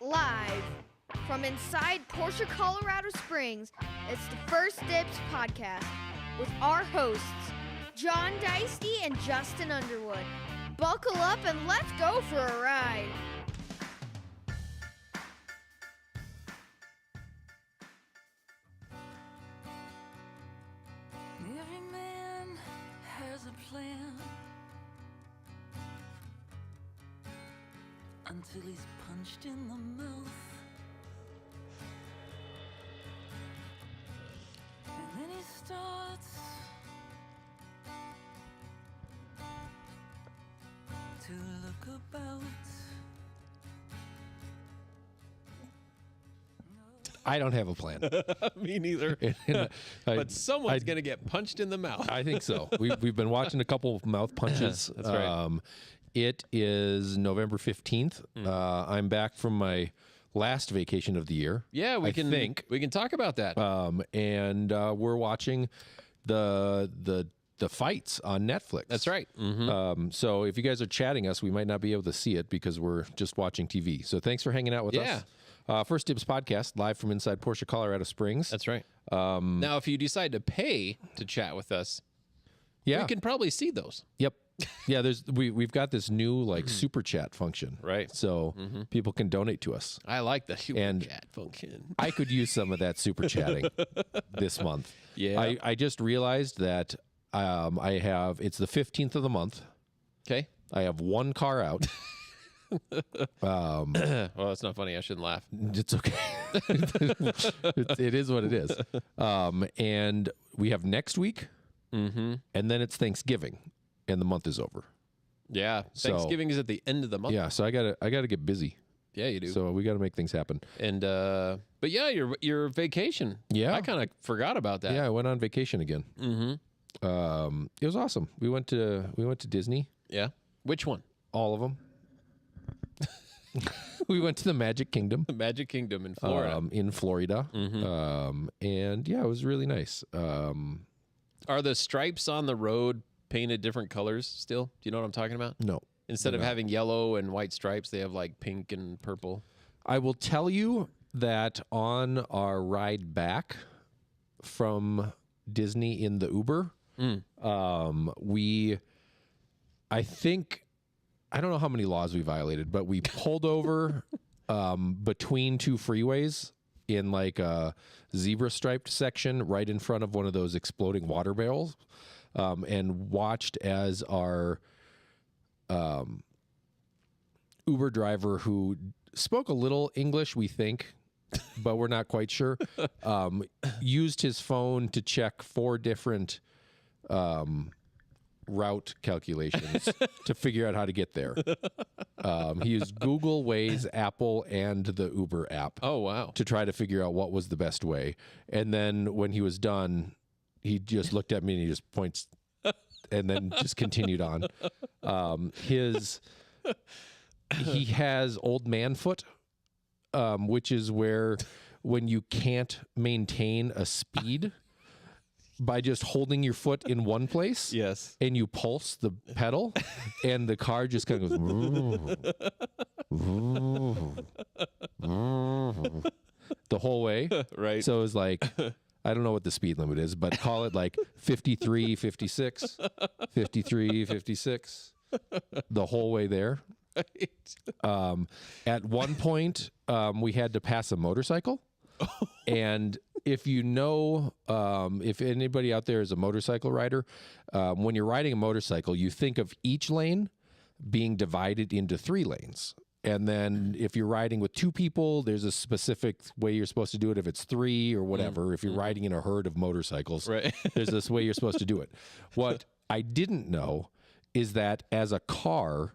live from inside Porsche, Colorado Springs. It's the First Dibs podcast with our hosts, John Deisty and Justin Underwood. Buckle up and let's go for a ride. Every man has a plan until he's punched in the mouth, and then he starts to look about. I don't have a plan. Me neither. But someone's going to get punched in the mouth. I think so. We've been watching a couple of mouth punches. That's right. It is November 15th. I'm back from my last vacation of the year. Yeah, we can talk about that. And we're watching the fights on Netflix. That's right. Mm-hmm. So if you guys are chatting us, we might not be able to see it because we're just watching TV. So thanks for hanging out with us. First Dibs podcast, live from inside Porsche, Colorado Springs. That's right. Now, if you decide to pay to chat with us, we can probably see those. Yep. Yeah, we've got this new super chat function. Right. So people can donate to us. I like the super chat function. I could use some of that super chatting this month. Yeah. I just realized that it's the 15th of the month. Okay. I have one car out. Well, that's not funny. I shouldn't laugh. It's okay. It is what it is. And we have next week, and then it's Thanksgiving, and the month is over. Yeah, Thanksgiving is at the end of the month. Yeah, so I gotta get busy. Yeah, you do. So we got to make things happen. And but yeah, your vacation. Yeah, I kind of forgot about that. Yeah, I went on vacation again. It was awesome. We went to Disney. Yeah, which one? All of them. We went to the Magic Kingdom. The Magic Kingdom in Florida. And yeah, it was really nice. Are the stripes on the road painted different colors still? Do you know what I'm talking about? No. Instead of having yellow and white stripes, they have like pink and purple. I will tell you that on our ride back from Disney in the Uber, I don't know how many laws we violated, but we pulled over between two freeways in like a zebra striped section right in front of one of those exploding water barrels, and watched as our Uber driver, who spoke a little English, we think, but we're not quite sure, used his phone to check 4 different route calculations to figure out how to get there. He used Google, Waze, Apple, and the Uber app. Oh, wow. To try to figure out what was the best way. And then when he was done, he just looked at me and he just points and then just continued on. He has old man foot, which is where when you can't maintain a speed by just holding your foot in one place, yes, and you pulse the pedal, and the car just kind of goes the whole way. Right. So it was like, I don't know what the speed limit is, but call it like 53, 56, 53, 56, the whole way there. Right. At one point, we had to pass a motorcycle. And if you know, if anybody out there is a motorcycle rider, when you're riding a motorcycle, you think of each lane being divided into 3 lanes. And then if you're riding with 2 people, there's a specific way you're supposed to do it. If it's 3 or whatever, if you're riding in a herd of motorcycles, right. There's this way you're supposed to do it. What I didn't know is that as a car,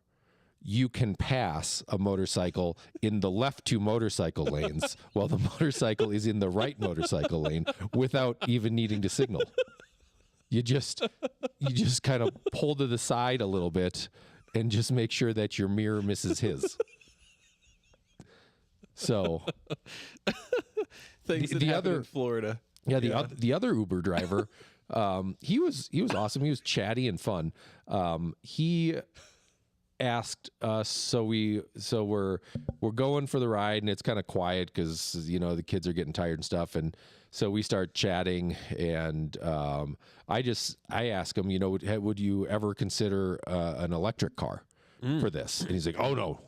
you can pass a motorcycle in the left 2 motorcycle lanes while the motorcycle is in the right motorcycle lane without even needing to signal. You just kind of pull to the side a little bit and just make sure that your mirror misses his. So things that happen in Florida. Yeah, the other Uber driver, he was awesome. He was chatty and fun. He asked us, so we're going for the ride, and it's kind of quiet because the kids are getting tired and stuff, and so we start chatting, and I ask him, would you ever consider an electric car for this? And he's like, no,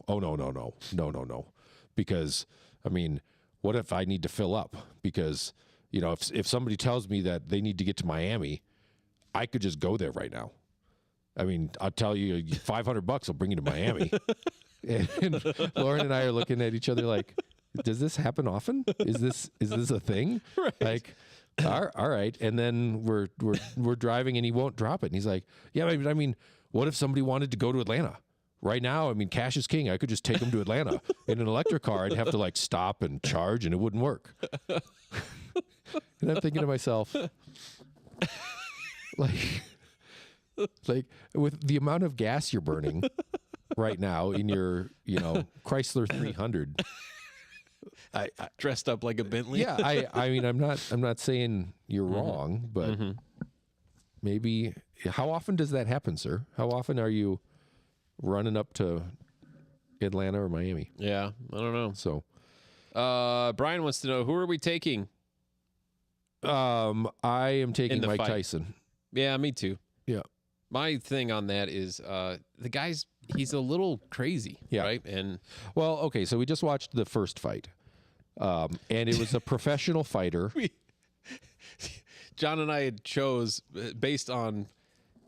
because I mean, what if I need to fill up? Because if somebody tells me that they need to get to Miami, I could just go there right now. I mean, I'll tell you, $500 will bring you to Miami. And Lauren and I are looking at each other like, does this happen often? Is this a thing? Right. Like, all right. And then we're driving, and he won't drop it. And he's like, yeah, I mean, what if somebody wanted to go to Atlanta right now? I mean, cash is king. I could just take them to Atlanta in an electric car. I'd have to like stop and charge, and it wouldn't work. And I'm thinking to myself, like with the amount of gas you're burning right now in your, Chrysler 300, I Dressed up like a Bentley. yeah, I mean, I'm not saying you're wrong, but maybe how often does that happen, sir? How often are you running up to Atlanta or Miami? Yeah, I don't know. So, Brian wants to know, who are we taking? I am taking the Mike fight. Tyson. Yeah, me too. Yeah. My thing on that is the guy's, he's a little crazy, Yeah. right? And Well, okay, so we just watched the first fight, and it was a professional fighter. John and I had chose based on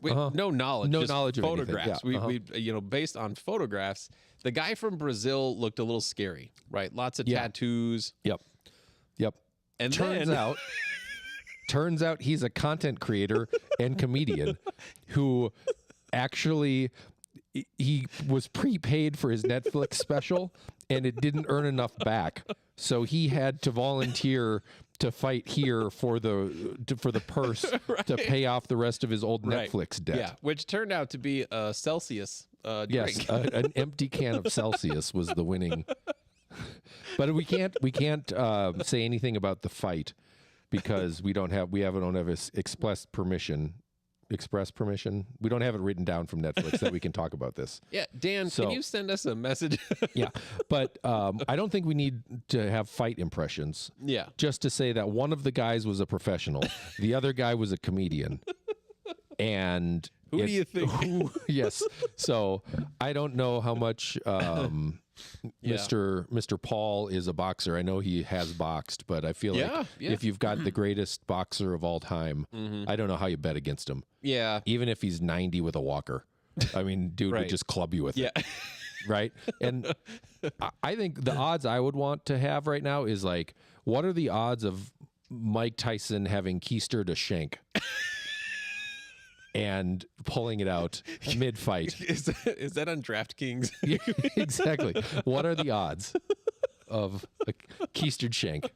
no knowledge, No just knowledge of anything. photographs. Yeah, We based on photographs. The guy from Brazil looked a little scary, right? Lots of Yeah. tattoos. Yep. And Turns out he's a content creator and comedian who actually he was prepaid for his Netflix special, and it didn't earn enough back, so he had to volunteer to fight here for the purse to pay off the rest of his old Netflix debt. Yeah, which turned out to be a Celsius Yes, drink. an empty can of Celsius was the winning. But we can't say anything about the fight because we don't have express permission. We don't have it written down from Netflix that we can talk about this. Yeah, Dan, So- can you send us a message? Yeah, but I don't think we need to have fight impressions. Yeah. Just to say that one of the guys was a professional, the other guy was a comedian, and Who do you think? Yes. So I don't know how much Yeah. Mr. Paul is a boxer. I know he has boxed, but I feel Yeah, like yeah. if you've got the greatest boxer of all time, I don't know how you bet against him. Yeah. Even if he's 90 with a walker. I mean, dude Right. would just club you with Yeah. it. Right? And I think the odds I would want to have right now is like, what are the odds of Mike Tyson having keister to shank and pulling it out mid-fight? Is that on DraftKings? Yeah, exactly. What are the odds of a keistered shank?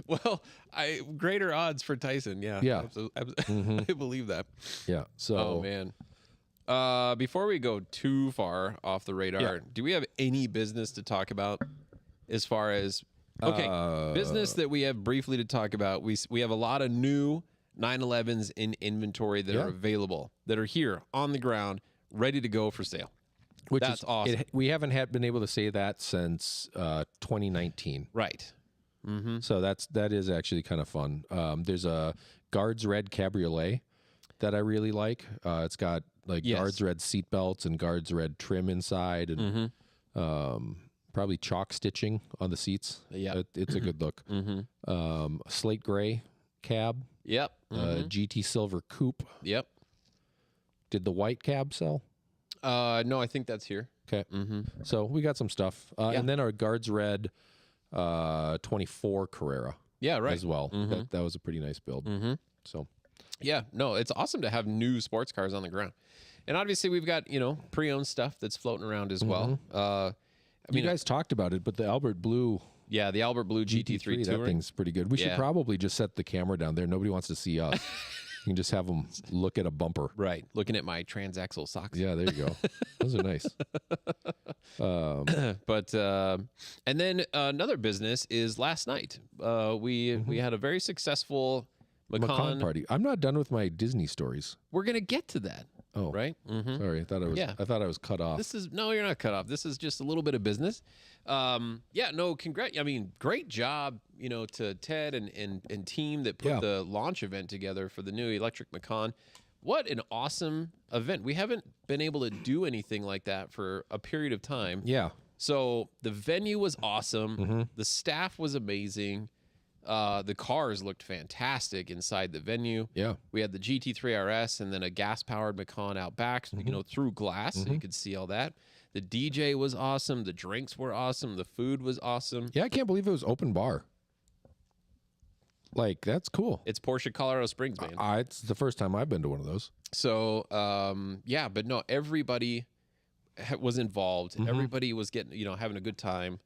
Well, greater odds for Tyson. Yeah. Yeah. I believe that. Yeah. So, Oh man. Before we go too far off the radar, Yeah. do we have any business to talk about as far as business that we have briefly to talk about? We have a lot of new 911s in inventory that Yeah. are available, that are here on the ground, ready to go for sale. which That's is awesome. we haven't been able to say that since 2019. Right. Mm-hmm. So that is actually kind of fun. There's a Guards Red Cabriolet that I really like. It's got like Yes. Guards Red seat belts and Guards Red trim inside, and probably chalk stitching on the seats. Yeah. It's a good look. Slate gray cab, Yep. GT silver coupe. Yep. Did the white cab sell? No, I think that's here. Okay. So we got some stuff. And then our Guards Red 24 Carrera Yeah, right. as well. That was a pretty nice build. So Yeah, no, it's awesome to have new sports cars on the ground. And obviously we've got, pre-owned stuff that's floating around as well. I mean, you guys talked about it, but the Albert Blue yeah, the Albert Blue GT3 that Touring. thing's pretty good. We should Yeah. probably just set the camera down there. Nobody wants to see us. You can just have them look at a bumper. Right, looking at my transaxle socks. Yeah, there you go. Those are nice. But and then another business is last night. We had a very successful Macan Macan. party. I'm not done with my Disney stories. We're gonna get to that. Oh, right? Mm-hmm. Sorry, I thought I was. Yeah. I thought I was cut off. No, you're not cut off. This is just a little bit of business. Congrats. I mean, great job, to Ted and team that put the launch event together for the new electric Macan. What an awesome event. We haven't been able to do anything like that for a period of time. Yeah. So the venue was awesome. Mm-hmm. The staff was amazing. The cars looked fantastic inside the venue. Yeah. We had the GT3 RS and then a gas-powered Macan out back, through glass, so you could see all that. The DJ was awesome. The drinks were awesome. The food was awesome. Yeah, I can't believe it was open bar. Like, that's cool. It's Porsche Colorado Springs, man. It's the first time I've been to one of those. So, but no, everybody was involved. Everybody was getting, having a good time.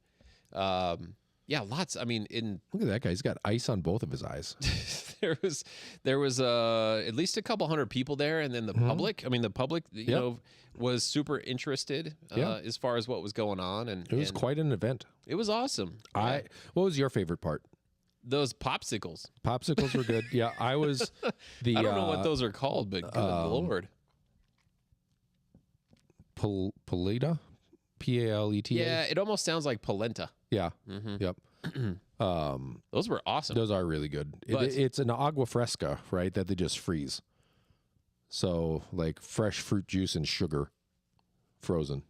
Lots. I mean, Look at that guy. He's got ice on both of his eyes. there was at least a couple hundred people there, and then the public. I mean, the public, was super interested as far as what was going on, and It was quite an event. it was awesome. What was your favorite part? Those popsicles. Popsicles were good. Yeah, I was the. I don't know what those are called, but good lord. Paleta, Paleta. Yeah, it almost sounds like polenta. Yeah. Yep. Those were awesome. Those are really good. It's an agua fresca, right? That they just freeze. So like fresh fruit juice and sugar, frozen,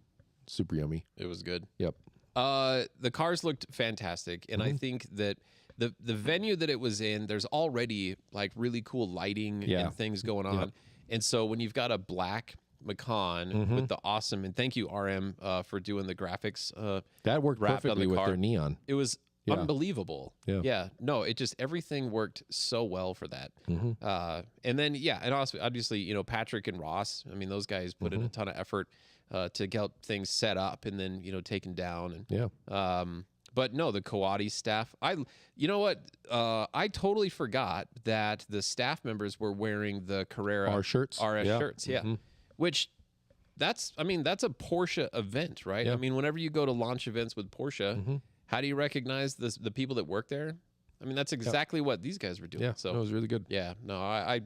super yummy. It was good. Yep. The cars looked fantastic, and I think that the venue that it was in, there's already like really cool lighting and things going on, and so when you've got a black Macan with the awesome, and thank you RM for doing the graphics. That worked wrapped on perfectly the with car. their neon. It was unbelievable. Yeah. No, it just everything worked so well for that. And then and also obviously Patrick and Ross. I mean those guys put in a ton of effort to get things set up and then taken down and But no, the Coati staff. You know what? I totally forgot that the staff members were wearing the Carrera RS shirts. Yeah. Which that's a Porsche event, right? Yeah. I mean, whenever you go to launch events with Porsche, how do you recognize the people that work there? I mean, that's exactly what these guys were doing. Yeah, So it was really good. yeah, no, I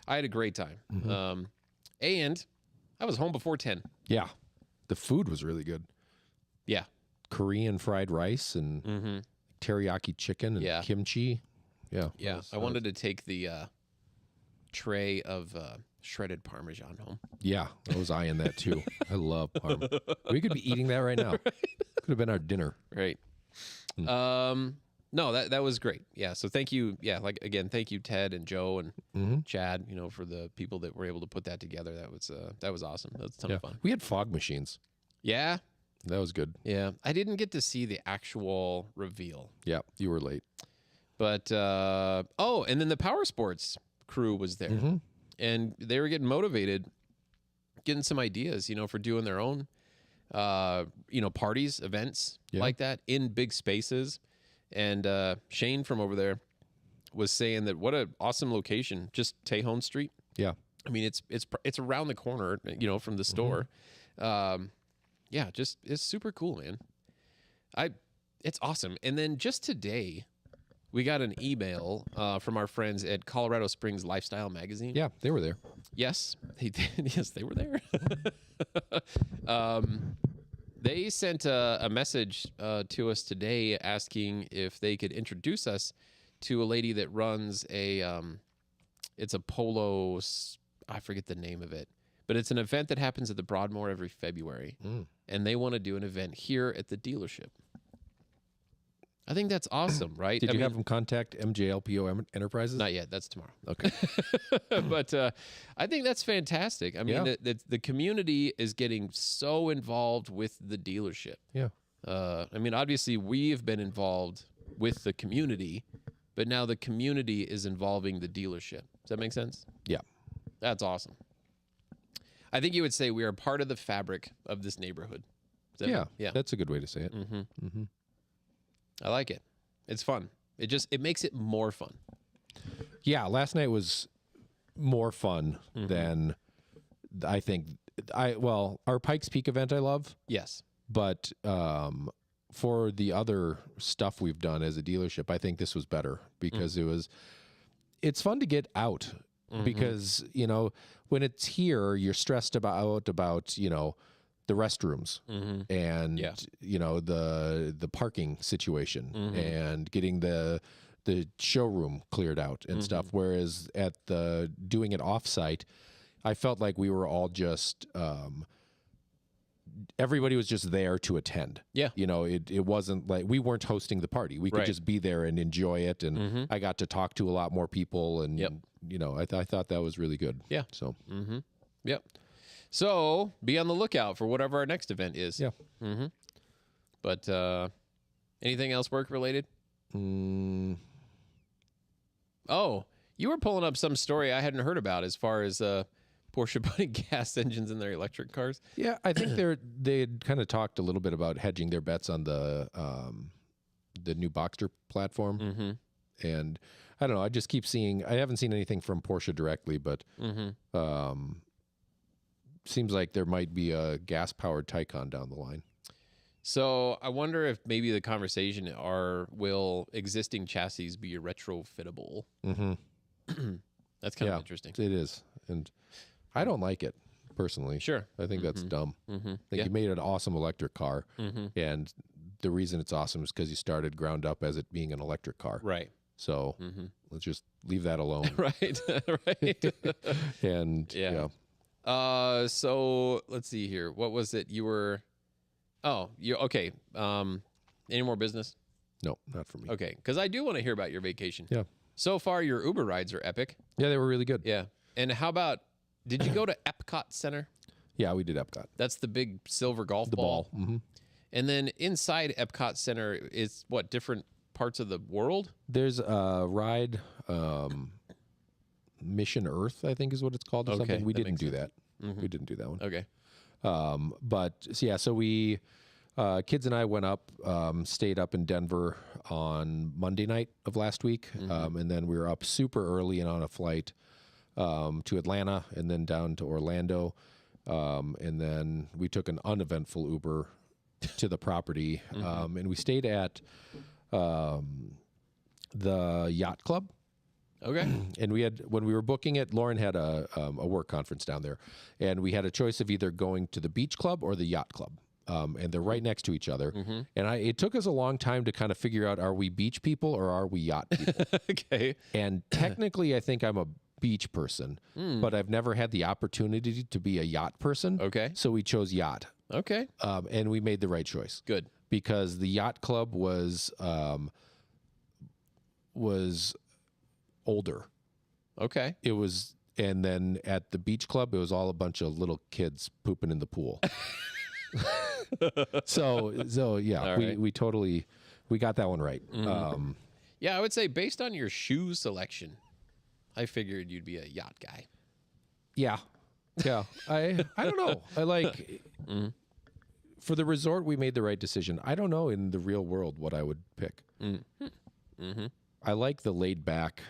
had a great time. And I was home before 10. Yeah, the food was really good. Yeah. Korean fried rice and teriyaki chicken and kimchi. Yeah. Yeah. I wanted to take the tray of shredded Parmesan home. Yeah, I was eyeing that too. I love Parma. We could be eating that right now. Could have been our dinner. Right. No, that was great. Yeah. So thank you. Yeah. Like again, thank you, Ted and Joe and Chad, for the people that were able to put that together. That was awesome. That was a ton of fun. We had fog machines. Yeah. That was good. Yeah. I didn't get to see the actual reveal. Yeah, you were late. But and then the Power Sports crew was there. And they were getting motivated, getting some ideas, for doing their own parties, events like that in big spaces. And Shane from over there was saying that what an awesome location, just Tejon Street. Yeah. I mean, it's around the corner, from the store. Just it's super cool, man. It's awesome. And then just today, we got an email from our friends at Colorado Springs Lifestyle Magazine. Yeah, they were there. Yes, they did. Yes, they were there. They sent a message to us today asking if they could introduce us to a lady that runs it's a polo, I forget the name of it, but it's an event that happens at the Broadmoor every February. And they want to do an event here at the dealership. I think that's awesome, right? Did you have them contact MJLPO Enterprises? Not yet. That's tomorrow. Okay. But I think that's fantastic. I mean, the community is getting so involved with the dealership. Yeah. I mean, obviously, we've been involved with the community, but now the community is involving the dealership. Does that make sense? Yeah. That's awesome. I think you would say we are part of the fabric of this neighborhood. Yeah. Yeah. That's a good way to say it. I like it. It's fun. It makes it more fun. Yeah, last night was more fun than I think. Our Pikes Peak event I love, Yes. but for the other stuff we've done as a dealership, I think this was better because it's fun to get out because, you know, when it's here, you're stressed about, you know, the restrooms and, you know, the parking situation and getting the showroom cleared out and stuff. Whereas at doing it offsite, I felt like we were all just, everybody was just there to attend. Yeah. You know, it wasn't like we weren't hosting the party. We could just be there and enjoy it. And I got to talk to a lot more people. And, you know, I thought that was really good. Yeah. So, Yep. So be on the lookout for whatever our next event is. Yeah. But anything else work related? Oh, you were pulling up some story I hadn't heard about as far as Porsche putting gas engines in their electric cars. Yeah, I think they had kind of talked a little bit about hedging their bets on the new Boxster platform. And I don't know, I just keep seeing, I haven't seen anything from Porsche directly, but seems like there might be a gas-powered Taycan down the line. So I wonder if maybe the conversation will existing chassis be retrofittable? That's kind of interesting. It is. And I don't like it, personally. Sure. I think that's dumb. I think you made an awesome electric car, and the reason it's awesome is because you started ground up as it being an electric car. Right. So let's just leave that alone. Right. Right. And, so let's see here. What was it? You were... Oh, you okay. Any more business? No, not for me. Okay, because I do want to hear about your vacation. Yeah. So far, your Uber rides are epic. Yeah, they were really good. Yeah. And how about, did you go to Epcot Center? Yeah, we did Epcot. That's the big silver golf ball. And then inside Epcot Center is what, different parts of the world? There's a ride, Mission Earth, I think is what it's called. Or something. We didn't do that. We didn't do that one. Okay. But yeah, so we, kids and I went up, stayed up in Denver on Monday night of last week. And then we were up super early and on a flight, to Atlanta and then down to Orlando. And then we took an uneventful Uber to the property. And we stayed at, the Yacht Club. Okay. And we had, when we were booking it, Lauren had a work conference down there, and we had a choice of either going to the beach club or the yacht club. And they're right next to each other. And it took us a long time to kind of figure out, are we beach people or are we yacht people? Okay. And technically, I think I'm a beach person, but I've never had the opportunity to be a yacht person. Okay. So we chose yacht. Okay. And we made the right choice. Good. Because the yacht club was older. Okay. It was, and then at the beach club, it was all a bunch of little kids pooping in the pool. so yeah, we totally, we got that one right. Yeah, I would say based on your shoe selection, I figured you'd be a yacht guy. Yeah. I don't know. I like, for the resort, we made the right decision. I don't know in the real world what I would pick. I like the laid back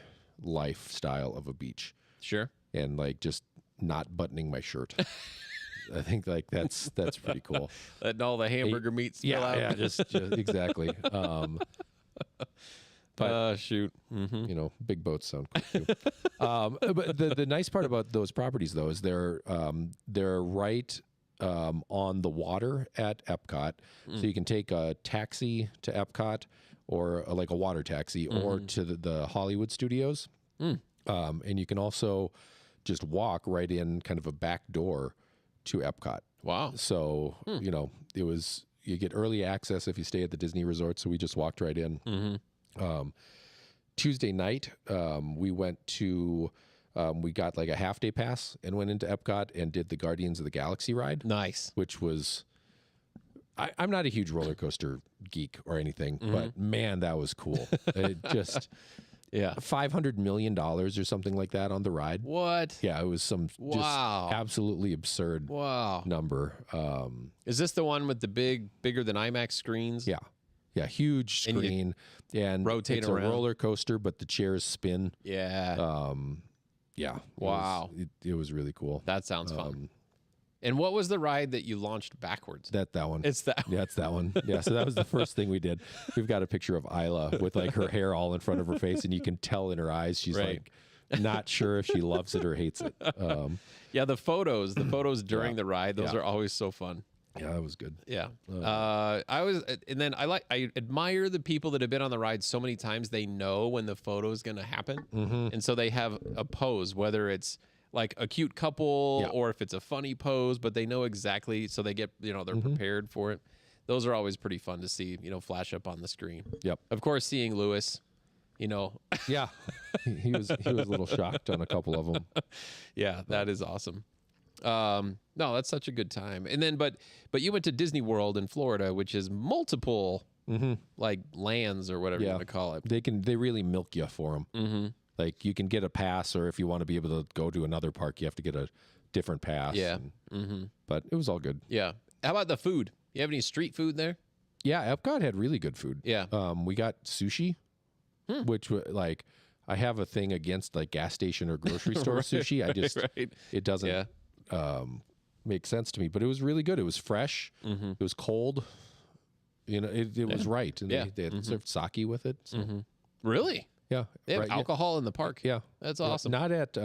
lifestyle of a beach. Sure. And like just not buttoning my shirt. I think like that's pretty cool. Letting all the hamburger meat spill out. Yeah, just exactly. But shoot. You know, big boats sound cool too. But the nice part about those properties though is they're right on the water at Epcot. So you can take a taxi to Epcot, or like a water taxi, or to the Hollywood Studios. And you can also just walk right in kind of a back door to Epcot. Wow. So, you know, you get early access if you stay at the Disney Resort. So we just walked right in. Tuesday night, we went to, we got like a half-day pass and went into Epcot and did the Guardians of the Galaxy ride. Nice. Which was... I'm not a huge roller coaster geek or anything, but man, that was cool. It just, $500 million or something like that on the ride. What? Yeah, it was some just absolutely absurd number. Is this the one with the bigger than IMAX screens? Yeah, huge screen and rotate it's around. a roller coaster, but the chairs spin. Yeah. Yeah. Wow. It was really cool. That sounds fun. And what was the ride that you launched backwards? That one. It's that one. Yeah, it's that one. Yeah, so that was the first thing we did. We've got a picture of Isla with like her hair all in front of her face, and you can tell in her eyes she's like not sure if she loves it or hates it. Yeah, the photos during the ride, those Yeah. are always so fun. Yeah, that was good. Yeah. I admire the people that have been on the ride so many times. They know when the photo is going to happen. And so they have a pose, whether it's like a cute couple Yeah. or if it's a funny pose, but they know exactly. So they get, they're prepared for it. Those are always pretty fun to see, flash up on the screen. Yep. Of course, seeing Lewis, Yeah. he was a little shocked on a couple of them. yeah, that is awesome. No, that's such a good time. And then, but you went to Disney World in Florida, which is multiple like lands or whatever you Yeah. want to call it. They really milk you for them. Mm-hmm. Like you can get a pass, or if you want to be able to go to another park, you have to get a different pass. Yeah. Mm-hmm. But it was all good. Yeah. How about the food? You have any street food there? Yeah, Epcot had really good food. Yeah. We got sushi, which like I have a thing against like gas station or grocery store sushi. I just Right. it doesn't make sense to me. But it was really good. It was fresh. Mm-hmm. It was cold. It was right. And Yeah. they had served sake with it. So. Really? Yeah, They have right, alcohol in the park? Yeah, That's Yeah, awesome. Not at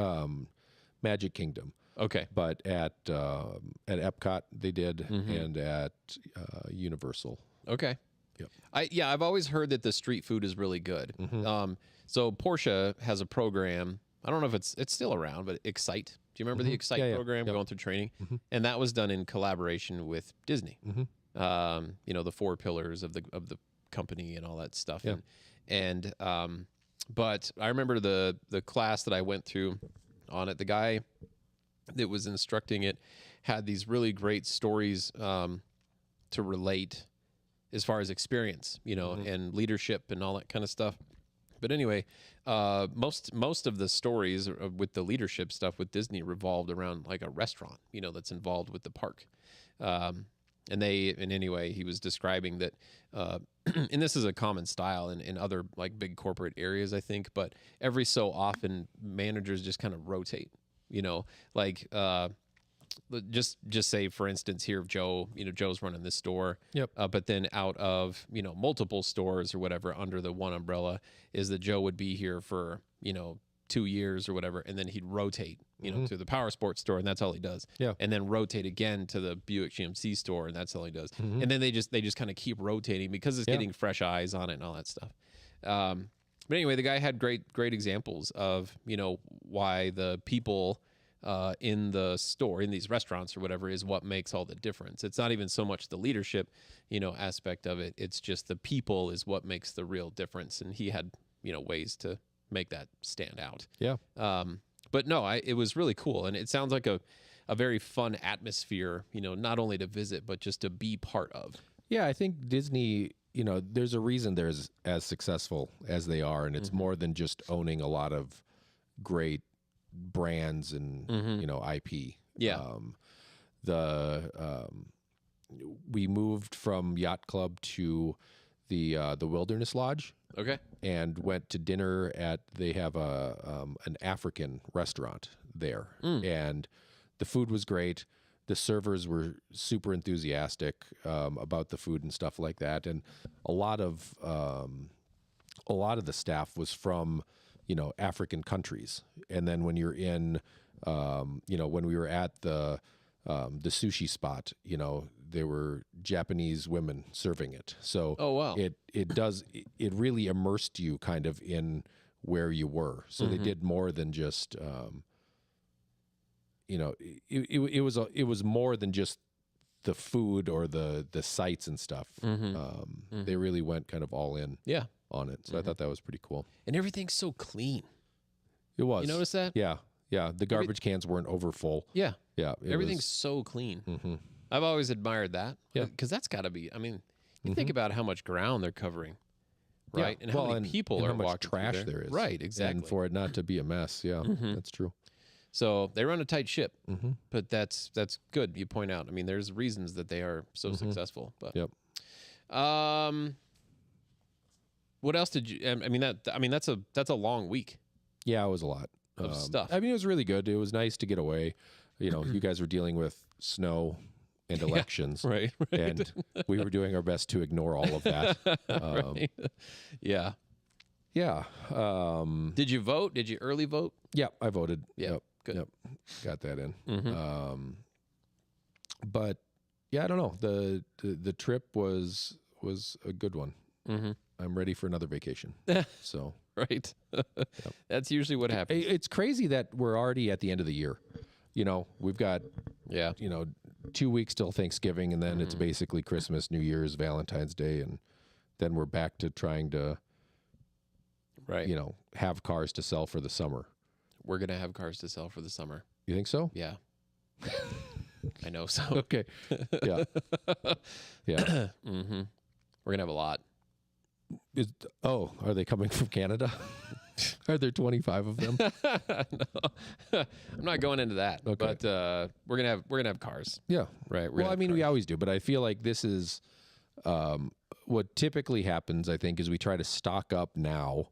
Magic Kingdom, Okay. but at Epcot they did, and at Universal. Okay. Yep. I've always heard that the street food is really good. So Porsche has a program. I don't know if it's still around, but Excite. Do you remember the Excite Yeah, yeah. program? Yep. Going through training, and that was done in collaboration with Disney. The 4 pillars of the company and all that stuff. Yeah. But I remember the class that I went through on it. The guy that was instructing it had these really great stories to relate as far as experience, and leadership and all that kind of stuff. But anyway, most of the stories with the leadership stuff with Disney revolved around like a restaurant, that's involved with the park. And anyway, he was describing that, and this is a common style in other like big corporate areas, I think, but every so often managers just kind of rotate, like, just say for instance here of Joe, Joe's running this store. Yep. But then out of, multiple stores or whatever under the one umbrella is that Joe would be here for, 2 years or whatever. And then he'd rotate, to the Power Sports store, and that's all he does. Yeah. And then rotate again to the Buick GMC store, and that's all he does. And then they just kind of keep rotating because it's getting fresh eyes on it and all that stuff. But anyway, the guy had great examples of, why the people in the store, in these restaurants or whatever, is what makes all the difference. It's not even so much the leadership, aspect of it. It's just the people is what makes the real difference. And he had, ways to make that stand out. Yeah. But no, it was really cool. And it sounds like a very fun atmosphere, not only to visit, but just to be part of. Yeah, I think Disney, there's a reason they're as successful as they are, and it's more than just owning a lot of great brands and IP. Yeah. We moved from Yacht Club to the Wilderness Lodge. Okay. And went to dinner they have an African restaurant there, and the food was great. The servers were super enthusiastic about the food and stuff like that, and a lot of the staff was from African countries. And then when you're in when we were at the sushi spot, there were Japanese women serving it. So oh, wow. It really immersed you kind of in where you were. So they did more than just it was more than just the food or the sights and stuff. They really went kind of all in on it. So I thought that was pretty cool. And everything's so clean. It was. You notice that? Yeah. Yeah. The garbage cans weren't over full. Yeah. Yeah. Everything's so clean. I've always admired that. Yeah. Because that's got to be, you think about how much ground they're covering, right? Yeah. And how many people and are how much walking through trash there. there is. Right, exactly. And for it not to be a mess. Yeah, that's true. So they run a tight ship, but that's good. You point out. There's reasons that they are so successful. But Yep. What else did you? That's a long week. Yeah, it was a lot Of stuff. It was really good. It was nice to get away. You guys were dealing with snow and elections, Right. and we were doing our best to ignore all of that. Right. Yeah. Yeah. Did you vote? Did you early vote? Yeah, I voted. Yeah, Yep. good. Yep. Got that in. Mm-hmm. But yeah, I don't know. The trip was a good one. Mm-hmm. I'm ready for another vacation. So Right. That's usually what happens. it's crazy that we're already at the end of the year. We've got Yeah. 2 weeks till Thanksgiving, and then it's basically Christmas, New Year's, Valentine's Day, and then we're back to trying to Right. have cars to sell for the summer. We're going to have cars to sell for the summer. You think so? Yeah. I know so. Okay. Yeah. Yeah. Mm-hmm. We're going to have a lot. Are they coming from Canada? Are there 25 of them? No. I'm not going into that. Okay. But we're gonna have cars. Yeah. Right. Well, I mean, we always do, but I feel like this is what typically happens, I think, is we try to stock up now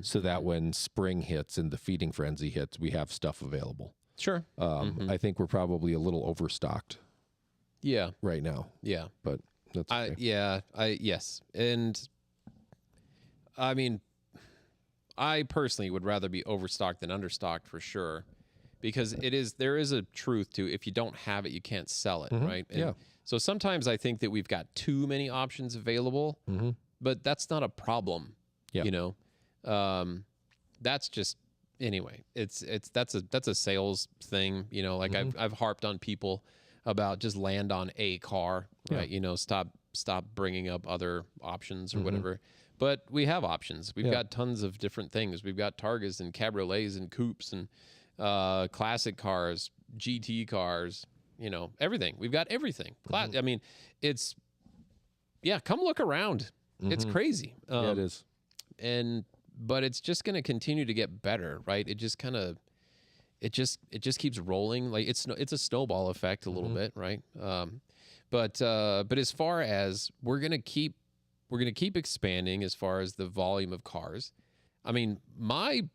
so that when spring hits and the feeding frenzy hits, we have stuff available. Sure. I think we're probably a little overstocked Yeah. right now, Yeah. but that's okay. Yes. And I mean, I personally would rather be overstocked than understocked for sure, because there is a truth to, if you don't have it, you can't sell it, right? And Yeah. so sometimes I think that we've got too many options available, but that's not a problem. Yeah. That's just, anyway, that's a sales thing, like I've harped on people about just land on a car, right? Stop bringing up other options or whatever. But we have options. We've got tons of different things. We've got Targas and cabriolets and coupes and classic cars, GT cars, everything. We've got everything. I mean, come look around. It's crazy. Yeah, it is. But it's just going to continue to get better, right? It just keeps rolling. Like it's a snowball effect a little bit, right? But as far as we're going to keep expanding as far as the volume of cars. I mean, my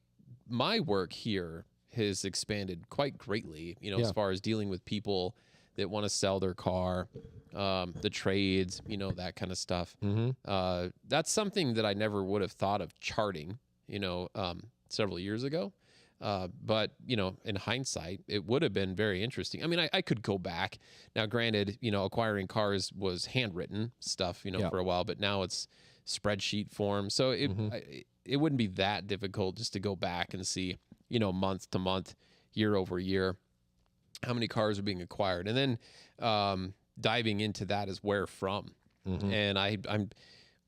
work here has expanded quite greatly, as far as dealing with people that want to sell their car, the trades, that kind of stuff. That's something that I never would have thought of charting, several years ago. But, in hindsight, it would have been very interesting. I mean, I could go back. Now, granted, acquiring cars was handwritten stuff, for a while, but now it's spreadsheet form. So it wouldn't be that difficult just to go back and see, month to month, year over year, how many cars are being acquired. And then diving into that is where from. And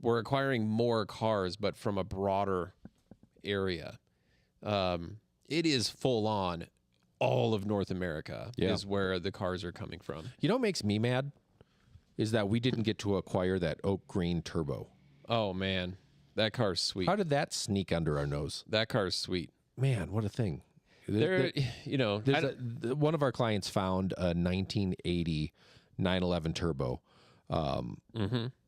we're acquiring more cars, but from a broader area. It is full on all of North America is where the cars are coming from. You know what makes me mad is that we didn't get to acquire that oak green turbo. Oh, man. That car's sweet. How did that sneak under our nose? That car's sweet. Man, what a thing. One of our clients found a 1980 911 turbo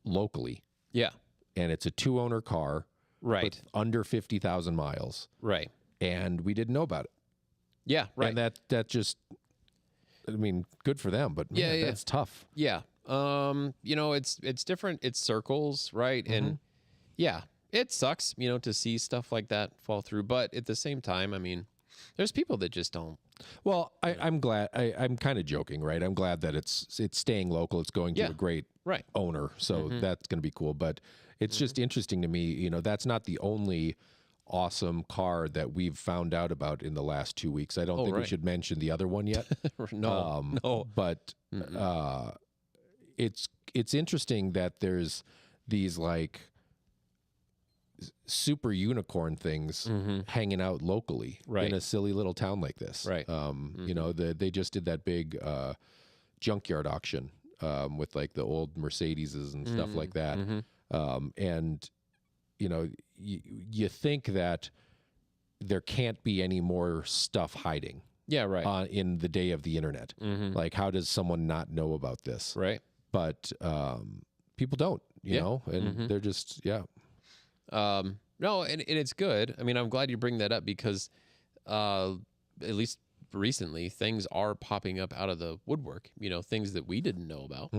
locally. Yeah. And it's a 2-owner car. Right. With under 50,000 miles. Right. And we didn't know about it. Yeah, right. And that just, I mean, good for them, but man, that's tough. Yeah. It's different. It's circles, right? And yeah, it sucks, to see stuff like that fall through. But at the same time, I mean, there's people that just don't. Well, I'm glad. I'm kind of joking, right? I'm glad that it's staying local. It's going to a great owner, so that's going to be cool. But it's just interesting to me. That's not the only awesome car that we've found out about in the last 2 weeks. I don't think we should mention the other one yet. No. But it's interesting that there's these like super unicorn things hanging out locally in a silly little town like this. Right. They just did that big junkyard auction with like the old Mercedeses and stuff like that. And you think that there can't be any more stuff hiding. Yeah, right. In the day of the internet. Like, how does someone not know about this? Right. But people don't, you know, and they're just, no, and it's good. I mean, I'm glad you bring that up because at least recently, things are popping up out of the woodwork, things that we didn't know about.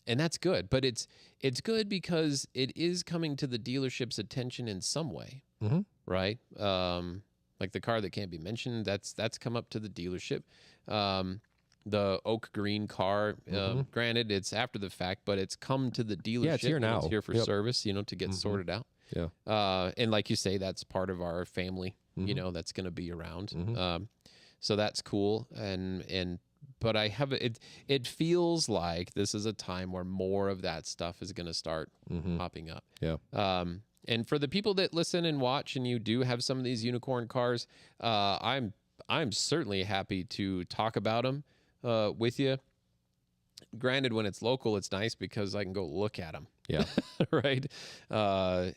And that's good. But it's good because it is coming to the dealership's attention in some way, right? like the car that can't be mentioned, that's come up to the dealership. The oak green car, granted, it's after the fact, but it's come to the dealership. Yeah, it's here now. It's here for service, to get sorted out. Yeah. And like you say, that's part of our family, that's going to be around. So that's cool. But I have it feels like this is a time where more of that stuff is going to start popping up. Yeah. And for the people that listen and watch, and you do have some of these unicorn cars, I'm certainly happy to talk about them with you. Granted, when it's local, it's nice because I can go look at them. Yeah. Right. I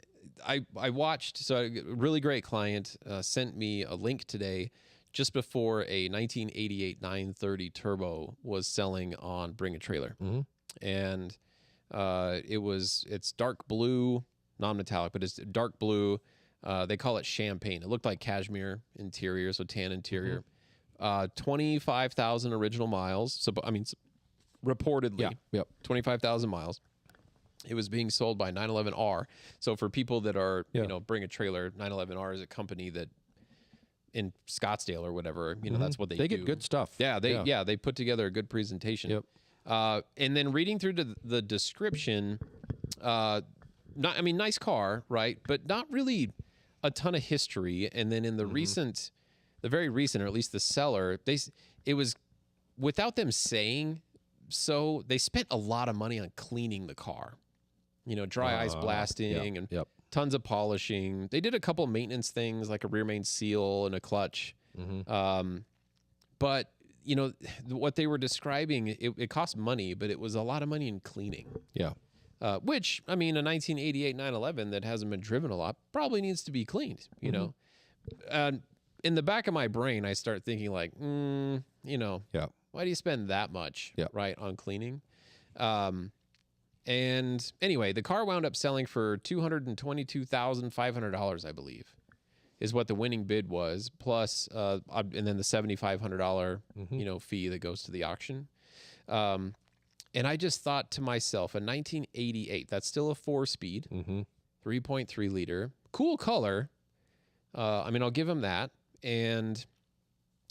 watched, so a really great client sent me a link today just before a 1988 930 Turbo was selling on Bring a Trailer. And it's dark blue, non-metallic, but it's dark blue. They call it champagne. It looked like cashmere interior, so tan interior. 25,000 original miles. So, I mean, reportedly, 25,000 miles. It was being sold by 911R. So for people that are, Bring a Trailer, 911R is a company that in Scottsdale or whatever, that's what they do. They get good stuff. Yeah, they put together a good presentation. Yep. And then reading through the description, nice car, right? But not really a ton of history. And then in the the very recent, or at least the seller, it was without them saying so, they spent a lot of money on cleaning the car. Dry ice blasting and tons of polishing. They did a couple of maintenance things like a rear main seal and a clutch. But what they were describing, it cost money, but it was a lot of money in cleaning. Yeah. Which, I mean, a 1988 911 that hasn't been driven a lot probably needs to be cleaned, in the back of my brain, I start thinking like, why do you spend that much, right, on cleaning? And anyway, the car wound up selling for $222,500, I believe, is what the winning bid was, plus, and then the $7,500, fee that goes to the auction. And I just thought to myself, a 1988, that's still a 4-speed, 3.3 liter, cool color. I'll give him that. And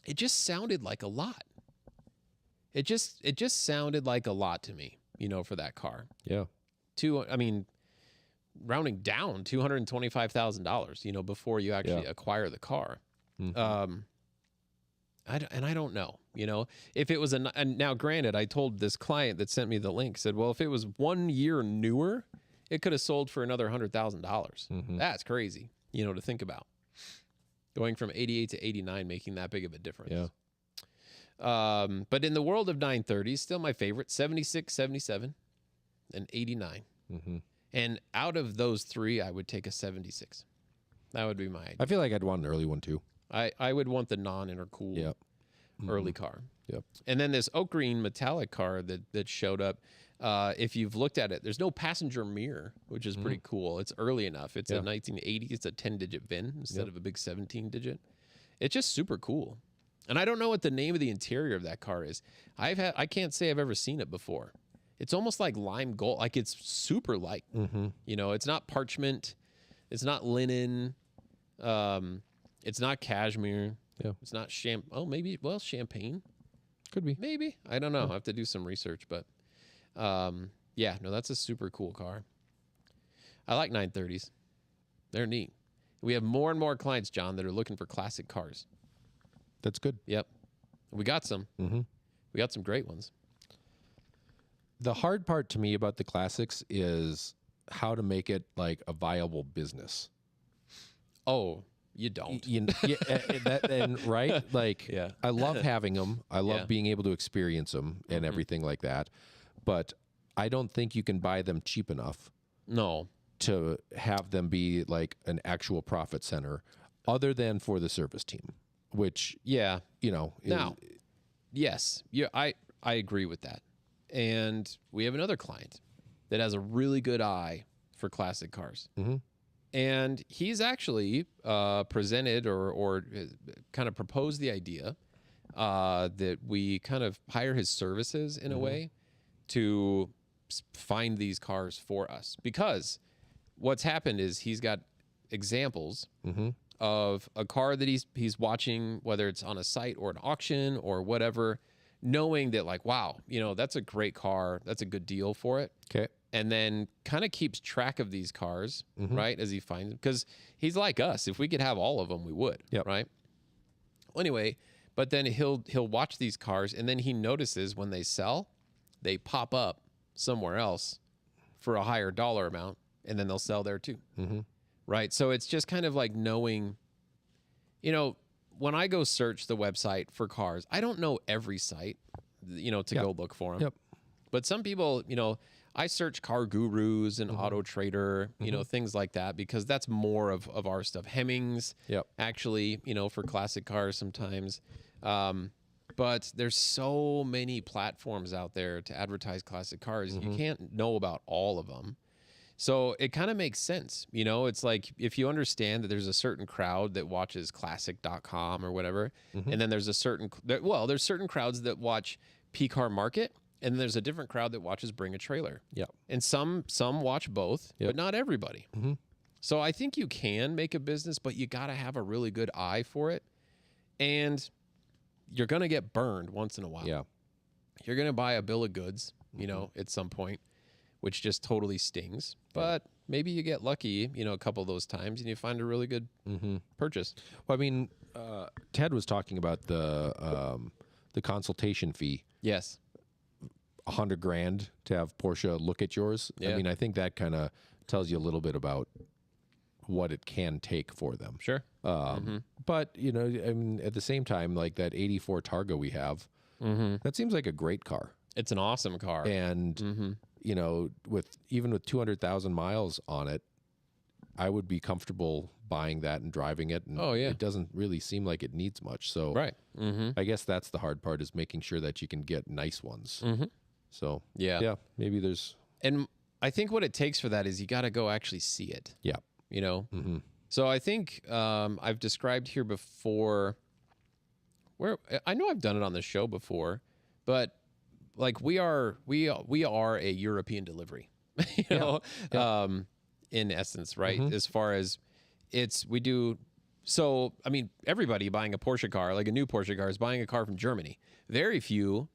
it just sounded like a lot. It just sounded like a lot to me, for that car. Yeah. Rounding down $225,000, before you actually acquire the car. I don't know, if it was and now granted, I told this client that sent me the link, said, well, if it was 1 year newer, it could have sold for another $100,000. That's crazy, to think about. Going from 88 to 89, making that big of a difference. Yeah. But in the world of 930s, still my favorite, 76, 77, and 89. And out of those three, I would take a 76. That would be my idea. I feel like I'd want an early one too. I would want the non-intercooled early car. Yep. And then this oak green metallic car that showed up, if you've looked at it, there's no passenger mirror, which is pretty cool. It's early enough. It's a 1980. It's a 10-digit VIN instead of a big 17-digit. It's just super cool. And I don't know what the name of the interior of that car is. I can't say I've ever seen it before. It's almost like lime gold. Like it's super light. It's not parchment. It's not linen. It's not cashmere. Yeah. It's not champagne. Could be. Maybe. I don't know. I have to do some research, but that's a super cool car. I like 930s. They're neat. We have more and more clients, John, that are looking for classic cars. That's good. Yep. We got some. We got some great ones. The hard part to me about the classics is how to make it like a viable business. Oh, you don't. Right? Like, Yeah. I love having them. I love being able to experience them and everything like that. But I don't think you can buy them cheap enough. No. To have them be like an actual profit center other than for the service team, which, Yeah. now, Yes. Yeah, I agree with that. And we have another client that has a really good eye for classic cars. And he's actually presented or kind of proposed the idea that we kind of hire his services in a way to find these cars for us. Because what's happened is he's got examples of a car that he's watching, whether it's on a site or an auction or whatever, knowing that like, wow, that's a great car, that's a good deal for it. Okay. And then kind of keeps track of these cars, right, as he finds them. Because he's like us. If we could have all of them, we would, right? Well, anyway, but then he'll watch these cars, and then he notices when they sell, they pop up somewhere else for a higher dollar amount, and then they'll sell there too, right? So it's just kind of like knowing, when I go search the website for cars, I don't know every site, to go look for them. Yep. But some people, I search Car Gurus and Auto Trader, things like that, because that's more of our stuff. Hemmings, actually, for classic cars sometimes. But there's so many platforms out there to advertise classic cars. You can't know about all of them. So it kind of makes sense. It's like if you understand that there's a certain crowd that watches classic.com or whatever, and then there's there's certain crowds that watch P-Car Market, and then there's a different crowd that watches Bring a Trailer. Yep. And some watch both, but not everybody. So I think you can make a business, but you got to have a really good eye for it. And you're going to get burned once in a while. Yeah. You're going to buy a bill of goods, at some point, which just totally stings. But maybe you get lucky, a couple of those times, and you find a really good purchase. Well, I mean, Ted was talking about the consultation fee. Yes. $100,000 to have Porsche look at yours. Yeah. I mean, I think that kind of tells you a little bit about what it can take for them. Sure. But, I mean, at the same time, like that 84 Targa we have, that seems like a great car. It's an awesome car. And, with 200,000 miles on it, I would be comfortable buying that and driving it. And it doesn't really seem like it needs much. So Right. I guess that's the hard part, is making sure that you can get nice ones. So Yeah. Maybe there's. And I think what it takes for that is you got to go actually see it. Yeah. So I think I've described here before, where I know I've done it on the show before, but like we are a European delivery, in essence, right? As far as we do. So, I mean, everybody buying a Porsche car, like a new Porsche car, is buying a car from Germany. Very few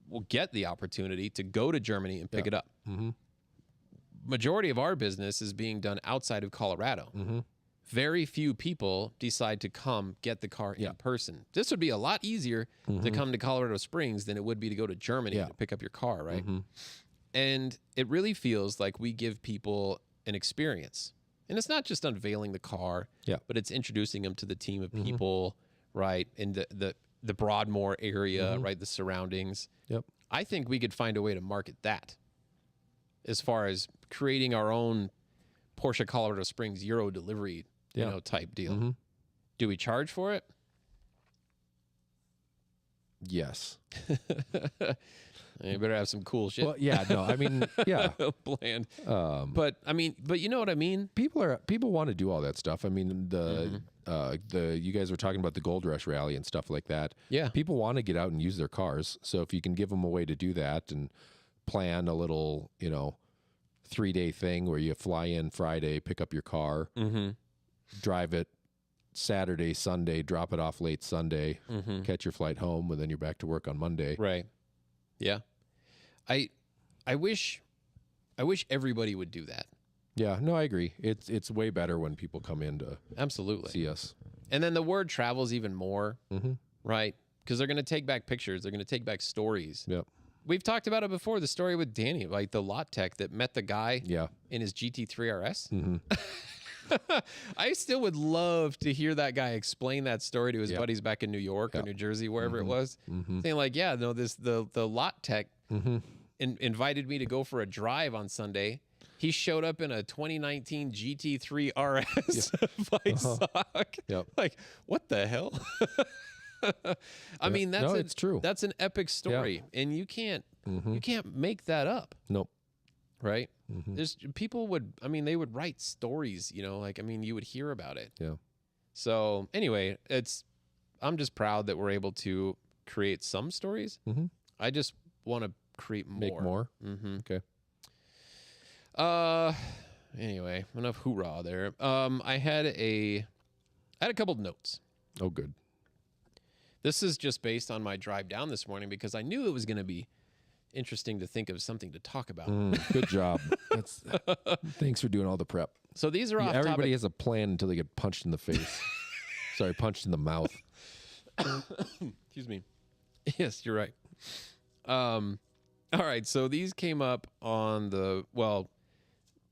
will get the opportunity to go to Germany and pick it up. Majority of our business is being done outside of Colorado. Very few people decide to come get the car in person. This would be a lot easier to come to Colorado Springs than it would be to go to Germany to pick up your car, right? And it really feels like we give people an experience. And it's not just unveiling the car, but it's introducing them to the team of people, right? In the Broadmoor area, right? The surroundings. Yep. I think we could find a way to market that as far as creating our own Porsche Colorado Springs Euro delivery, type deal. Do we charge for it? Yes. You better have some cool shit. Well, yeah, no, I mean, yeah. Planned. But you know what I mean? People want to do all that stuff. I mean, you guys were talking about the Gold Rush Rally and stuff like that. Yeah. People want to get out and use their cars. So if you can give them a way to do that and plan a little, 3-day thing where you fly in Friday, pick up your car, drive it Saturday, Sunday, drop it off late Sunday, catch your flight home, and then you're back to work on Monday. Right. Yeah. I wish everybody would do that. Yeah, no, I agree. It's way better when people come in to absolutely see us. And then the word travels even more, right? Because they're going to take back pictures. They're going to take back stories. Yep. We've talked about it before, the story with Danny, like the lot tech that met the guy in his GT3 RS. I still would love to hear that guy explain that story to his buddies back in New York or New Jersey, wherever it was. Saying like, the lot tech invited me to go for a drive on Sunday. He showed up in a 2019 GT3 RS by sock. Yep. Like, what the hell? I mean, it's true. That's an epic story, and you can't make that up. Nope. Right? There's people they would write stories, you would hear about it. Yeah. So anyway, I'm just proud that we're able to create some stories. I just want to create more. Make more. Okay. Anyway, enough hoorah there. I had a I had a couple of notes. Oh, good. This is just based on my drive down this morning because I knew it was going to be interesting to think of something to talk about. Good job. Thanks for doing all the prep. So these are off Everybody topic. has a plan until they get punched in the face. Sorry, punched in the mouth. Excuse me. Yes, you're right. All right, so these came up on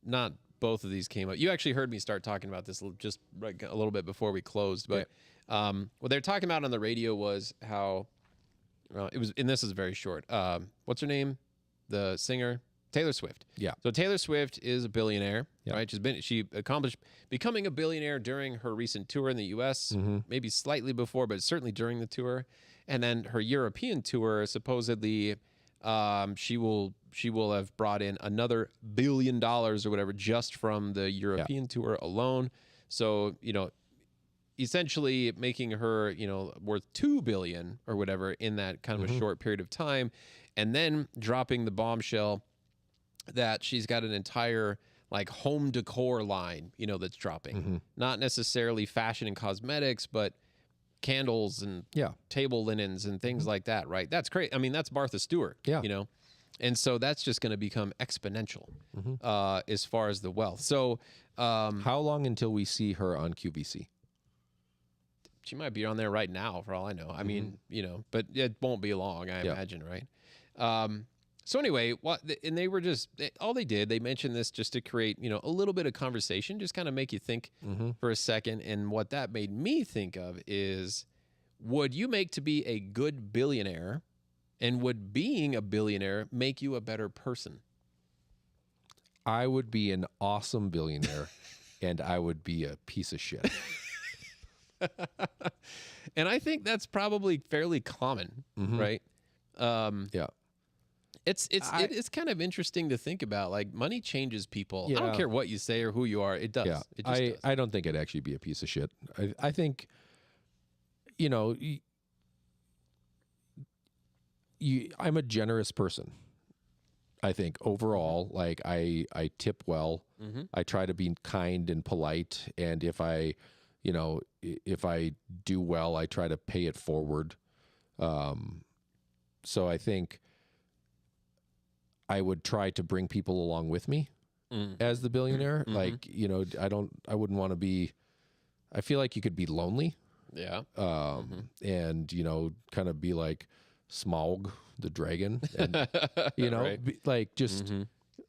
not both of these came up. You actually heard me start talking about this just like a little bit before we closed, but what they're talking about on the radio was how it was, and this is very short. What's her name? The singer Taylor Swift. Yeah. So Taylor Swift is a billionaire, Yeah. right? She accomplished becoming a billionaire during her recent tour in the U.S. Maybe slightly before, but certainly during the tour. And then her European tour, supposedly, she will have brought in another $1 billion or whatever just from the European tour alone. So essentially making her worth $2 billion or whatever in that kind of a short period of time, and then dropping the bombshell that she's got an entire like home decor line, that's dropping. Not necessarily fashion and cosmetics, but candles and table linens and things like that, right? That's great. I mean, that's Martha Stewart, and so that's just going to become exponential as far as the wealth. So how long until we see her on QVC? She might be on there right now for all I know. I mean, but it won't be long, I imagine, right? So anyway, and they were all they did, they mentioned this just to create, a little bit of conversation, just kind of make you think for a second. And what that made me think of is, would you make to be a good billionaire, and would being a billionaire make you a better person? I would be an awesome billionaire, and I would be a piece of shit. And I think that's probably fairly common, right? Yeah. It's kind of interesting to think about. Like, money changes people. I don't care what you say or who you are. It does. Yeah. It just does. I don't think I'd actually be a piece of shit. I think, I'm a generous person. I think overall, like I tip well. I try to be kind and polite. And if I do well, I try to pay it forward. So I think I would try to bring people along with me as the billionaire. Like, I wouldn't want to be, I feel like you could be lonely. Yeah. And, kind of be like Smaug the dragon and, Right. just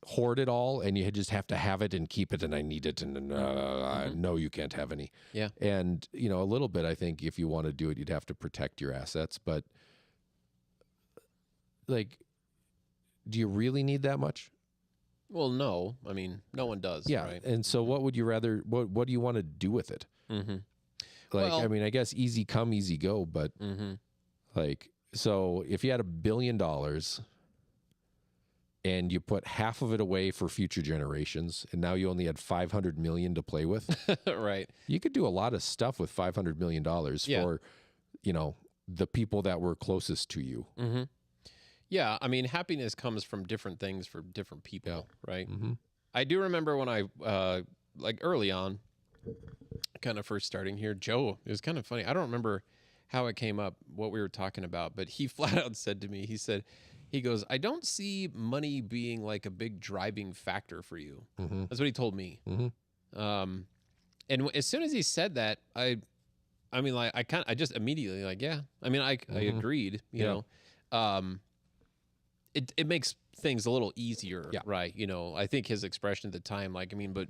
hoard it all, and you just have to have it and keep it, and I need it, and no, you can't have any. Yeah. And, a little bit, I think if you want to do it, you'd have to protect your assets, but like, do you really need that much? Well, no. I mean, no one does. Yeah. Right? And so what would you rather, what do you want to do with it? Like, Well- I mean, I guess easy come, easy go, but like, so if you had $1 billion and you put half of it away for future generations, and now you only had 500 million to play with, Right. you could do a lot of stuff with $500 million for, the people that were closest to you. Yeah. I mean, happiness comes from different things for different people, right? I do remember when I, like early on, kind of first starting here, Joe, it was kind of funny. I don't remember how it came up, what we were talking about, but he flat out said to me, he goes, I don't see money being like a big driving factor for you. That's what he told me. And as soon as he said that, I mean, like, I just immediately like, yeah, I mean, I agreed, you know, it makes things a little easier, right? I think his expression at the time, like, I mean, but,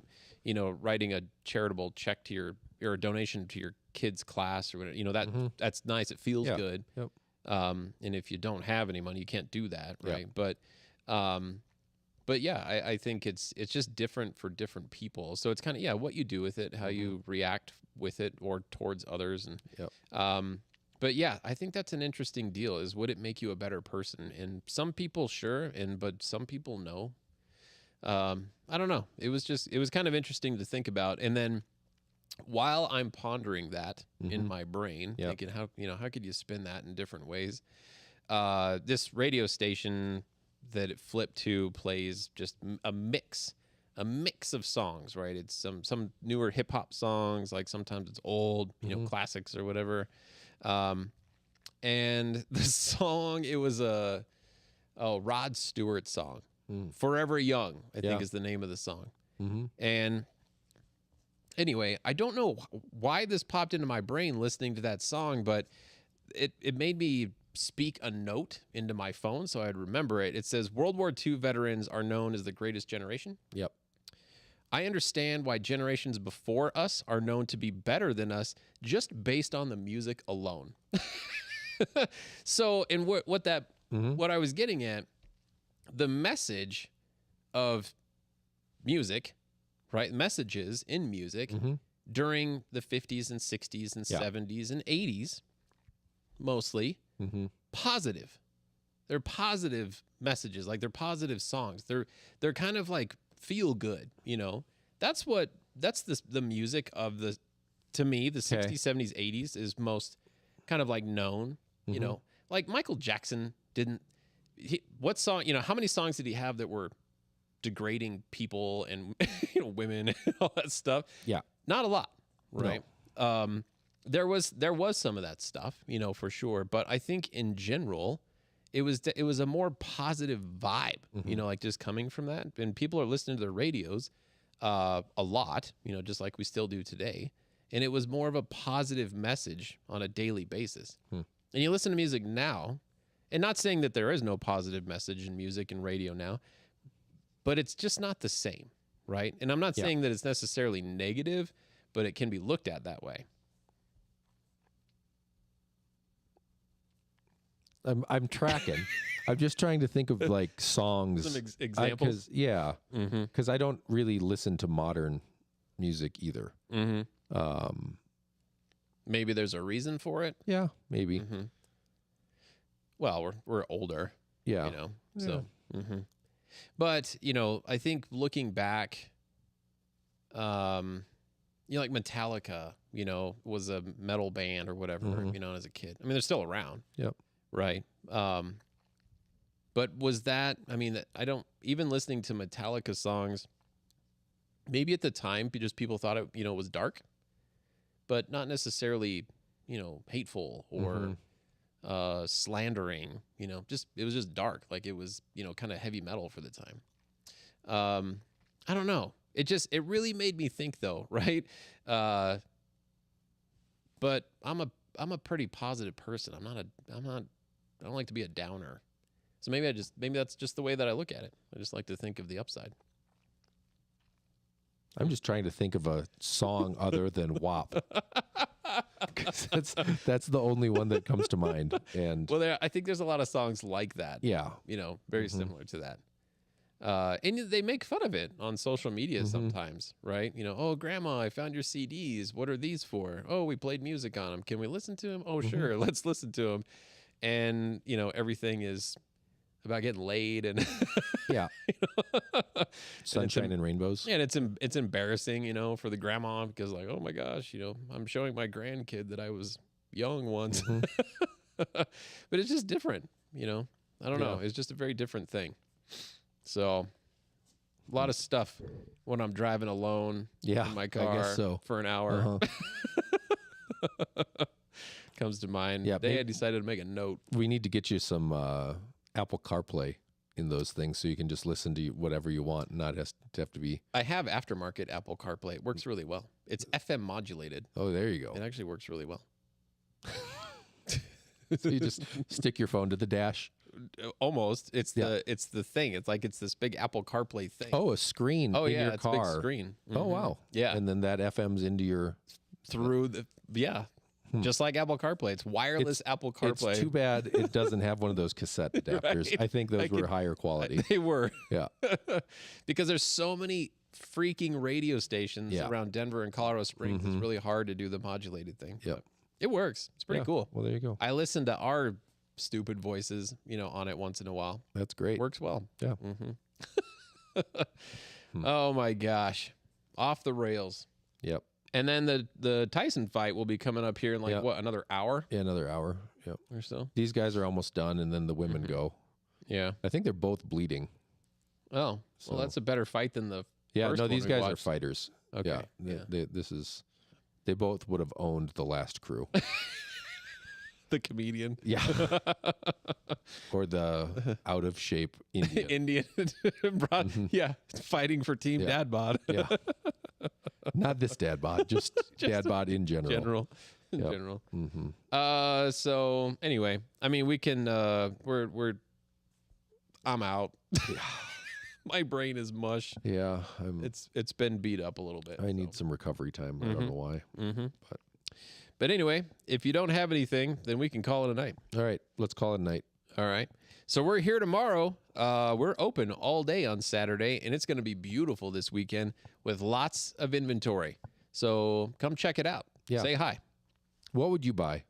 writing a charitable check to or a donation to your kid's class or whatever, that's nice. It feels good. Yep. And if you don't have any money, you can't do that, right? But yeah, I think it's just different for different people. So it's kind of, what you do with it, how you react with it or towards others. And, but yeah, I think that's an interesting deal is, would it make you a better person? And some people, sure. But some people, no. I don't know. It was kind of interesting to think about. And then while I'm pondering that in my brain, thinking how could you spin that in different ways? This radio station that it flipped to plays just a mix a mix of songs, right? It's some newer hip hop songs, like sometimes it's old, classics or whatever. And the song, it was a Rod Stewart song, "Forever Young," I think is the name of the song. And anyway, I don't know why this popped into my brain listening to that song, but it made me speak a note into my phone so I'd remember it. It says, World War II veterans are known as the greatest generation. Yep. I understand why generations before us are known to be better than us just based on the music alone. So, and what I was getting at, the message of music, right? Messages in music during the 50s and 60s and 70s and 80s, mostly positive. They're positive messages, like they're positive songs. They're kind of like feel good, That's the music of to me, the 60s, 70s, 80s is most kind of like known, like Michael Jackson what song, how many songs did he have that were degrading people and women and all that stuff? Yeah. Not a lot, right? No. There was some of that stuff, for sure, but I think in general it was a more positive vibe, like just coming from that. And people are listening to the radios a lot, just like we still do today. And it was more of a positive message on a daily basis. And you listen to music now, and not saying that there is no positive message in music and radio now, but it's just not the same, right? And I'm not saying that it's necessarily negative, but it can be looked at that way. I'm tracking. I'm just trying to think of like songs. Some examples. Because I don't really listen to modern music either. Maybe there's a reason for it. Yeah, maybe. Well, we're older. Yeah. So. But I think looking back, like Metallica, was a metal band or whatever, as a kid. I mean, they're still around. Yep. Right. But was that, I don't, even listening to Metallica songs, maybe at the time, just people thought it, was dark, but not necessarily, hateful or slandering, it was just dark. Like it was, kind of heavy metal for the time. I don't know. It really made me think though. Right. But I'm a pretty positive person. I don't like to be a downer. So maybe that's just the way that I look at it. I just like to think of the upside. I'm just trying to think of a song other than WAP. 'Cause that's the only one that comes to mind. And I think there's a lot of songs like that. Yeah. Very similar to that. And they make fun of it on social media sometimes, right? Oh, grandma, I found your CDs. What are these for? Oh, we played music on them. Can we listen to them? Oh, sure. Let's listen to them. And, everything is about getting laid and yeah, sunshine and rainbows. Yeah, and it's embarrassing, for the grandma because like, oh my gosh, I'm showing my grandkid that I was young once. But it's just different, I don't know. It's just a very different thing. So a lot of stuff when I'm driving alone in my car I guess so. For an hour. Comes to mind. Yeah, I decided to make a note. We need to get you some Apple CarPlay in those things so you can just listen to whatever you want and not have to be. I have aftermarket Apple CarPlay. It works really well. It's FM modulated. Oh, there you go. It actually works really well. So you just stick your phone to the dash. Almost. It's the thing. It's like it's this big Apple CarPlay thing. Oh, a screen in your it's car. a big screen. Oh, wow. Yeah. And then that FM's into your... Through the... Yeah. Just like Apple CarPlay. It's wireless Apple CarPlay. It's too bad it doesn't have one of those cassette adapters. Right. I think those were higher quality. They were. Yeah. Because there's so many freaking radio stations around Denver and Colorado Springs. It's really hard to do the modulated thing. Yeah. It works. It's pretty cool. Well, there you go. I listen to our stupid voices, on it once in a while. That's great. Works well. Yeah. Oh my gosh. Off the rails. Yep. And then the Tyson fight will be coming up here in another hour? Yeah, another hour. Yep. Or so. These guys are almost done, and then the women go. Yeah. I think they're both bleeding. Oh, well, that's a better fight than the Yeah, first no, one these we guys are watched. fighters. Okay, Yeah, yeah. they both would have owned the last crew. The comedian. Yeah. Or the out of shape Indian. Indian. Yeah, fighting for Team Yeah. Dad Bod. Yeah. Not this dad bod, just dad bod in general. In Yep. general. Mm-hmm. So anyway, I mean, we can, I'm out. My brain is mush. Yeah. It's been beat up a little bit. I need some recovery time. I don't know why. But anyway, if you don't have anything, then we can call it a night. All right. Let's call it a night. All right. So we're here tomorrow. We're open all day on Saturday, and it's going to be beautiful this weekend with lots of inventory. So come check it out. Yeah. Say hi. What would you buy?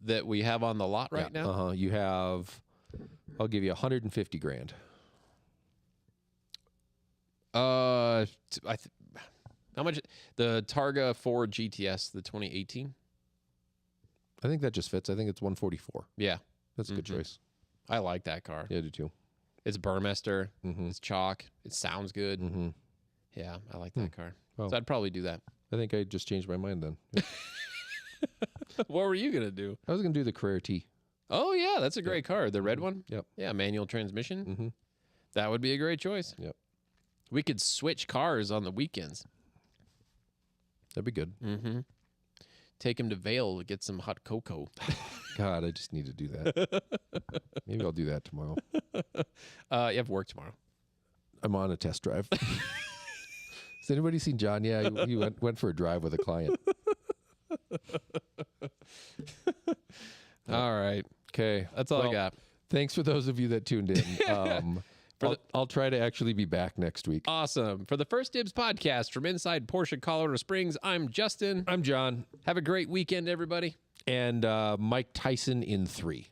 That we have on the lot right now. Uh-huh. You have, I'll give you 150 grand. How much? The Targa Ford GTS, the 2018. I think that just fits. I think it's 144. Yeah, That's a good choice. I like that car. Yeah, I do too. It's Burmester. Mhm. It's chalk. It sounds good. Mm-hmm. Yeah, I like that car. Well. So I'd probably do that. I think I just changed my mind then. Yeah. What were you gonna do? I was going to do the Carrera T. Oh yeah, that's a great car. The red one. Yep. Yeah, manual transmission. Mm-hmm. That would be a great choice. Yep. We could switch cars on the weekends. That'd be good. Mm-hmm. Take him to Vail to get some hot cocoa. God, I just need to do that. Maybe I'll do that tomorrow. You have work tomorrow. I'm on a test drive. Has anybody seen John? Yeah, he went for a drive with a client. All right. Okay. That's all I Well, got. Thanks for those of you that tuned in. I'll try to actually be back next week. Awesome. For the First Dibs podcast from inside Porsche, Colorado Springs, I'm Justin. I'm John. Have a great weekend, everybody. And Mike Tyson in 3.